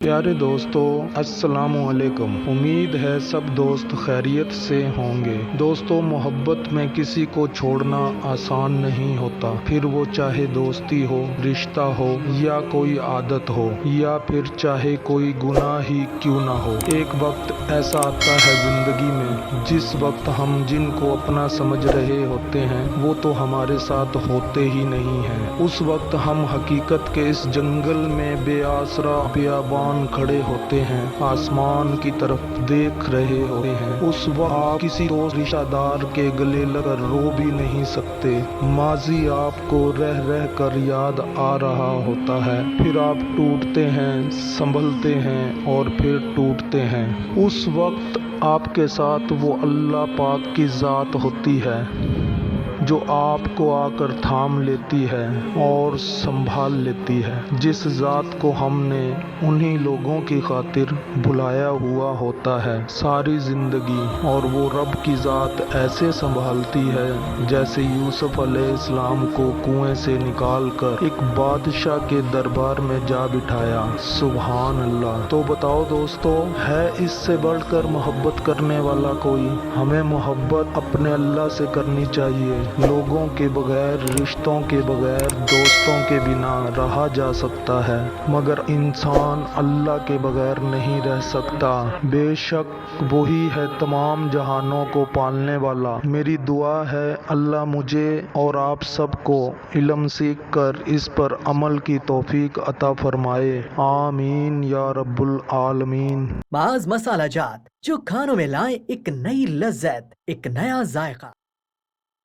प्यारे दोस्तों, अस्सलाम वालेकुम। उम्मीद है सब दोस्त खैरियत से होंगे। दोस्तों, मोहब्बत में किसी को छोड़ना आसान नहीं होता, फिर वो चाहे दोस्ती हो, रिश्ता हो या कोई आदत हो, या फिर चाहे कोई गुनाह ही क्यों ना हो। एक वक्त ऐसा आता है जिंदगी में जिस वक्त हम जिनको अपना समझ रहे होते हैं वो तो हमारे साथ होते ही नहीं हैं। उस वक्त हम हकीकत के इस जंगल में बेआसरा बियाबान खड़े होते हैं, आसमान की तरफ देख रहे होते हैं। उस वक्त आप किसी दोस्त रिश्तेदार के गले लगकर रो भी नहीं सकते। माजी आपको रह रह कर याद आ रहा होता है, फिर आप टूटते हैं, संभलते हैं और फिर टूटते हैं। उस वक्त आपके साथ वो अल्लाह पाक की ज़ात होती है जो आपको आकर थाम लेती है और संभाल लेती है। जिस ज़ात को हमने उन्हीं लोगों की खातिर बुलाया हुआ होता है सारी ज़िंदगी, और वो रब की ज़ात ऐसे संभालती है जैसे यूसुफ अलैहिस्सलाम को कुएं से निकाल कर एक बादशाह के दरबार में जा बिठाया। सुभान अल्लाह। तो बताओ दोस्तों, है इससे बढ़कर मोहब्बत करने वाला कोई? हमें मोहब्बत अपने अल्लाह से करनी चाहिए। लोगों के बगैर, रिश्तों के बगैर, दोस्तों के बिना रहा जा सकता है, मगर इंसान अल्लाह के बगैर नहीं रह सकता। बेशक वही है तमाम जहानों को पालने वाला। मेरी दुआ है अल्लाह मुझे और आप सबको इल्म सीख कर इस पर अमल की तौफीक अता फरमाए। आमीन या रब्बुल आलमीन। बाज़ मसाला जात जो खानों में लाए एक नई लज्जत, एक नया जायका।